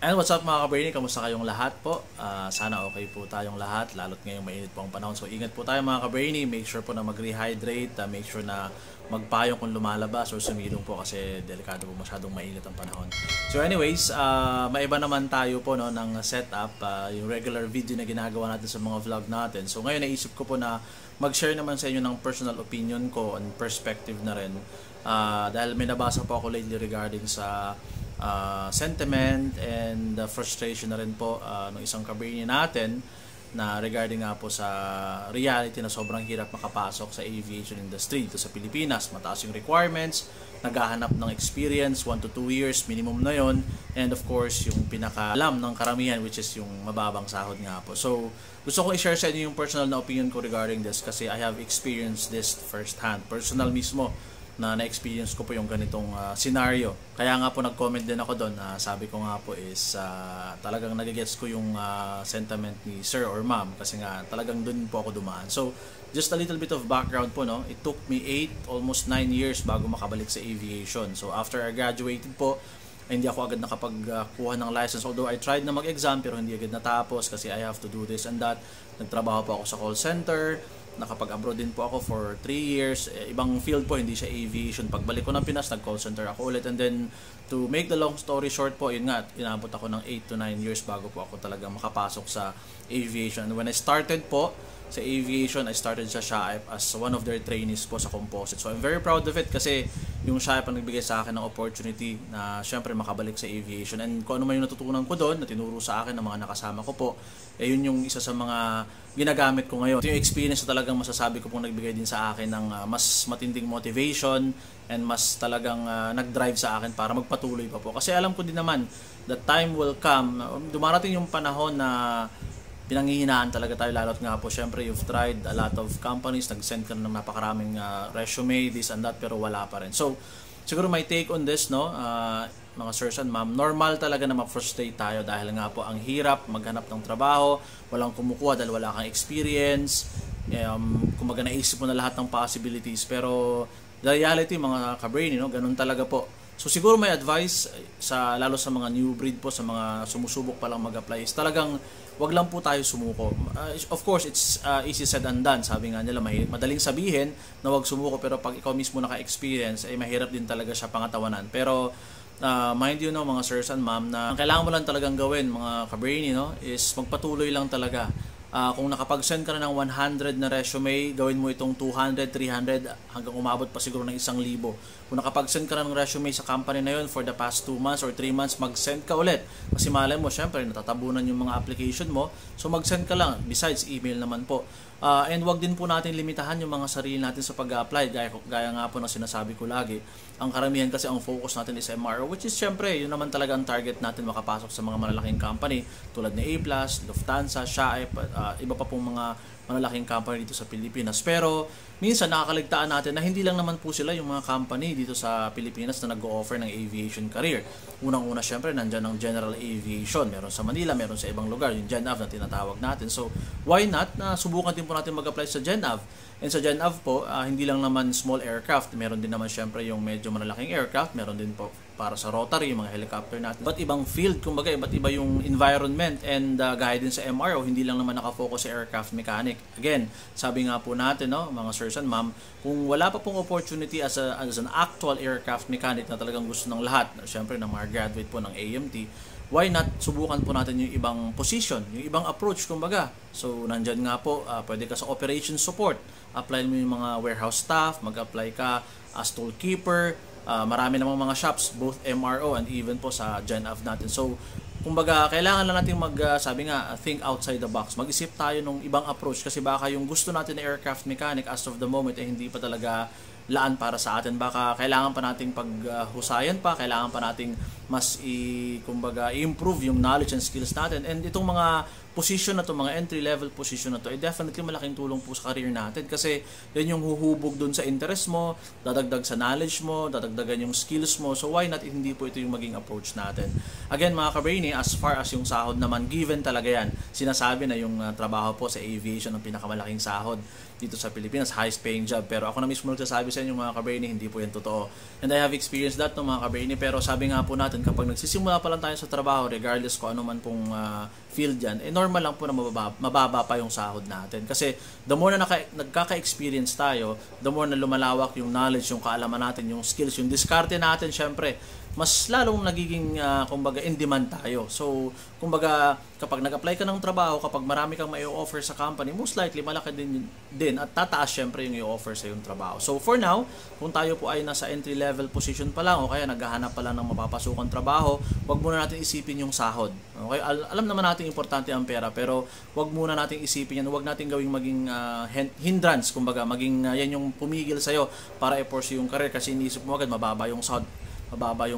And what's up mga ka-Brainy? Kamusta kayong lahat po? Sana okay po tayong lahat, lalo't ngayong mainit po ang panahon. So ingat po tayo mga ka-Brainy, make sure po na mag-rehydrate, make sure na magpayong kung lumalabas or sumilong po kasi delikado po masyadong mainit ang panahon. So anyways, maiba naman tayo po no, ng setup, yung regular video na ginagawa natin sa mga vlog natin. So ngayon naisip ko po na mag-share naman sa inyo ng personal opinion ko and perspective na rin. Dahil may nabasa po ako lately regarding sa sentiment and frustration na rin po ng isang ka-Brainy natin na regarding nga po sa reality na sobrang hirap makapasok sa aviation industry dito sa Pilipinas. Mataas yung requirements, naghahanap ng experience, 1 to 2 years minimum na yon, and of course yung pinaka-alam ng karamihan which is yung mababang sahod nga po. So gusto ko i-share sa inyo yung personal na opinion ko regarding this kasi I have experienced this firsthand, personal mismo na na-experience ko po yung ganitong scenario. Kaya nga po nag-comment din ako doon. Sabi ko nga po is talagang nagigets ko yung sentiment ni sir or ma'am kasi nga talagang doon po ako dumaan. So, just a little bit of background po, no? It took me 8, almost 9 years bago makabalik sa aviation. So, after I graduated po, hindi ako agad nakapagkuha ng license. Although I tried na mag-exam pero hindi agad natapos kasi I have to do this and that. Nagtrabaho po ako sa call center. Nakapag-abroad din po ako for 3 years. Ibang field po, hindi siya aviation. Pagbalik ko ng Pinas, nag-call center ako ulit. And then, to make the long story short po, yun nga, inabot ako ng 8 to 9 years bago po ako talaga makapasok sa aviation. And when I started po sa aviation, I started sa SHAIP as one of their trainees po sa composite. So I'm very proud of it kasi yung SHAIP ang nagbigay sa akin ng opportunity na syempre makabalik sa aviation. And kung ano man yung natutunan ko doon, na tinuro sa akin ng mga nakasama ko po, yun yung isa sa mga ginagamit ko ngayon. Ito yung experience na talagang masasabi ko pong nagbigay din sa akin ng mas matinding motivation and mas talagang nag-drive sa akin para magpatuloy pa po. Kasi alam ko din naman that time will come, dumarating yung panahon na pinanghihinaan talaga tayo, lalo't nga po syempre you've tried a lot of companies, nag-send ka ng napakaraming resume, this and that, pero wala pa rin. So siguro my take on this, no, mga sirs and ma'am, normal talaga na ma-frustrate tayo dahil nga po ang hirap maghanap ng trabaho, walang kumukuha dahil wala kang experience, kumaga naisip mo na lahat ng possibilities, pero the reality mga ka-Brainy, no, ganun talaga po. So siguro may advice sa lalo sa mga new breed po, sa mga sumusubok pa lang mag-apply is talagang wag lang po tayo sumuko. Of course, it's easy said and done. Sabi nga nila, madaling sabihin na wag sumuko, pero pag ikaw mismo naka-experience, ay mahirap din talaga siya pangatawanan. Pero mind you, no, mga sirs and ma'am, na ang kailangan mo lang talagang gawin mga ka-Brainy, no, is magpatuloy lang talaga. Kung nakapag-send ka na ng 100 na resume, gawin mo itong 200, 300 hanggang umabot pa siguro ng 1,000. Kung nakapag-send ka na ng resume sa company na yun for the past 2 months or 3 months, mag-send ka ulit. Kasi malay mo, syempre, natatabunan yung mga application mo. So mag-send ka lang. Besides, email naman po. And wag din po natin limitahan yung mga sarili natin sa pag-apply. Gaya nga po na sinasabi ko lagi. Ang karamihan kasi ang focus natin is MRO, which is syempre, yun naman talaga ang target natin makapasok sa mga malalaking company tulad ni A+, Lufthansa, SHAIP, iba pa pong mga malalaking company dito sa Pilipinas. Pero minsan nakakaligtaan natin na hindi lang naman po sila yung mga company dito sa Pilipinas na nag-o-offer ng aviation career. Unang-una syempre nandyan ang General Aviation. Meron sa Manila, meron sa ibang lugar, yung GenAv na tinatawag natin. So why not na subukan din po natin mag-apply sa GenAv. And sa GenAv po, hindi lang naman small aircraft. Meron din naman syempre yung medyo malalaking aircraft. Meron din po para sa rotary, yung mga helicopter natin. Iba't ibang field, kumbaga, iba't iba yung environment. And gaya din sa MRO, hindi lang naman nakafocus sa aircraft mechanic. Again, sabi nga po natin, no, mga sirs and ma'am, kung wala pa pong opportunity as an actual aircraft mechanic na talagang gusto ng lahat, syempre ng mga graduate po ng AMT, why not subukan po natin yung ibang position, yung ibang approach, kumbaga. So, nandyan nga po, pwede ka sa operation support. Apply mo yung mga warehouse staff, mag-apply ka as tollkeeper. Marami namang mga shops, both MRO and even po sa GenAv natin. So, kumbaga, kailangan lang natin sabi nga, think outside the box. Mag-isip tayo ng ibang approach kasi baka yung gusto natin na aircraft mechanic as of the moment hindi pa talaga laan para sa atin. Baka kailangan pa nating paghusayan pa, kailangan pa nating mas kumbaga i-improve yung knowledge and skills natin. And itong mga position na to, mga entry-level position na to, definitely malaking tulong po sa career natin kasi yun yung huhubog dun sa interest mo, dadagdag sa knowledge mo, dadagdagan yung skills mo. So why not hindi po ito yung maging approach natin? Again mga ka-Brainy, as far as yung sahod naman, given talaga yan. Sinasabi na yung trabaho po sa aviation ang pinakamalaking sahod dito sa Pilipinas, highest paying job. Pero ako na mismo nagsasabi sa inyo mga ka-Brainy, hindi po yan totoo. And I have experienced that no mga ka-Brainy, pero sabi nga po natin natin kapag nagsisimula pa lang tayo sa trabaho, regardless kung ano man pong field yan, normal lang po na mababa pa yung sahod natin. Kasi the more na nagkaka-experience tayo, the more na lumalawak yung knowledge, yung kaalaman natin, yung skills, yung diskarte natin, syempre, mas lalong nagiging, kumbaga, in demand tayo. So, kumbaga, kapag nag-apply ka ng trabaho, kapag marami kang mai-offer sa company, most likely, malaki din at tataas syempre yung i-offer sa yung trabaho. So, for now, kung tayo po ay nasa entry-level position pa lang, o kaya naghahanap pa lang ng mapapasukan trabaho, wag muna natin isipin yung sahod. Okay? Alam naman natin importante ang pera, pero wag muna natin isipin yan, wag natin gawing maging hindrance, kumbaga, maging yan yung pumigil sa'yo para i-pursue yung career, kasi iniisip mo agad, mababa yung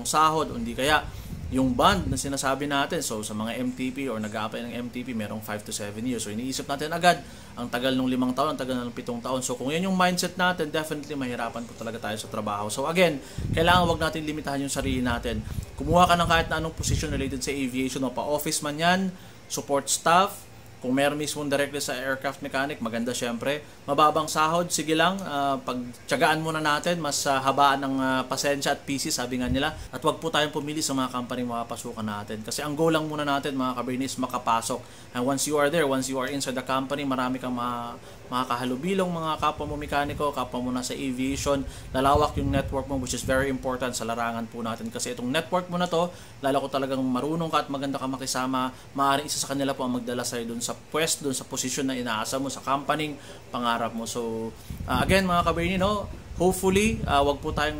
sahod, hindi kaya yung bond na sinasabi natin. So sa mga MTP or nag-a-apply ng MTP, merong 5 to 7 years. So iniisip natin agad, ang tagal ng 5 taon, ang tagal ng 7 taon. So kung yan yung mindset natin, definitely mahirapan po talaga tayo sa trabaho. So again, kailangan wag natin limitahan yung sarili natin. Kumuha ka ng kahit na anong position related sa aviation, o pa-office man yan, support staff, kung meron mismong directly sa aircraft mechanic, maganda syempre. Mababang sahod, sige lang, pagtiyagaan muna natin, mas habaan ng pasensya at PC, sabi nga nila. At wag po tayong pumili sa mga company mapapasukan natin. Kasi ang goal lang muna natin, mga kabrain, is makapasok. And once you are there, once you are inside the company, marami kang makakahalubilong mga kapwa mo mekaniko, kapwa mo nasa aviation, lalawak yung network mo, which is very important sa larangan po natin. Kasi itong network mo na to, lalo ko talagang marunong ka at maganda ka makisama, maaaring isa sa kanila po ang magdala sa'yo dun sa pwesto, dun sa posisyon na inaasa mo sa company, pangarap mo. So, again mga kabrain, hopefully, wag po tayong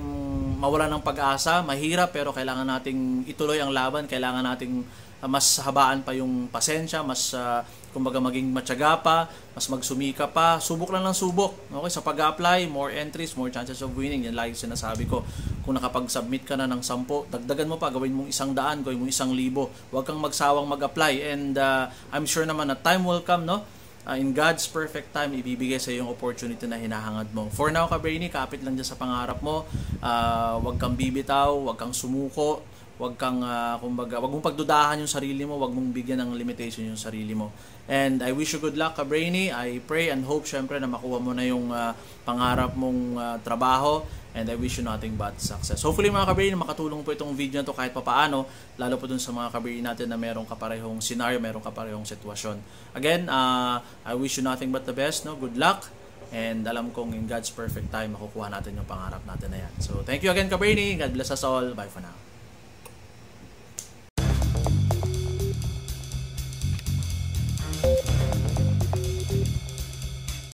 mawala ng pag-asa. Mahirap pero kailangan nating ituloy ang laban, kailangan nating mas habaan pa yung pasensya, mas kumbaga maging matyaga pa, mas magsumika pa, subok lang ng subok. Okay, sa pag-apply, more entries, more chances of winning. Yan lagi sinasabi ko. Kung nakapag-submit ka na ng 10, dagdagan mo pa, gawin mong 100, gawin mong 1,000. Huwag kang magsawang mag-apply, and I'm sure naman na time will come, no? In God's perfect time, ibibigay sa iyo yung opportunity na hinahangad mo. For now, ka-brainy, kapit lang dyan sa pangarap mo. Huwag kang bibitaw, huwag kang sumuko, wag kang kumbaga, wag mong pagdudahan yung sarili mo, wag mong bigyan ng limitation yung sarili mo. And I wish you good luck, ka-brainy. I pray and hope syempre na makuha mo na yung pangarap mong trabaho, and I wish you nothing but success. Hopefully mga ka-brainy, makatulong po itong video na to kahit papaano, lalo po dun sa mga ka-brainy natin na merong kaparehong scenario, merong kaparehong sitwasyon. Again, I wish you nothing but the best, no? Good luck. And alam kong in God's perfect time, makukuha natin yung pangarap natin na yan. So, thank you again, ka-brainy. God bless us all. Bye for now.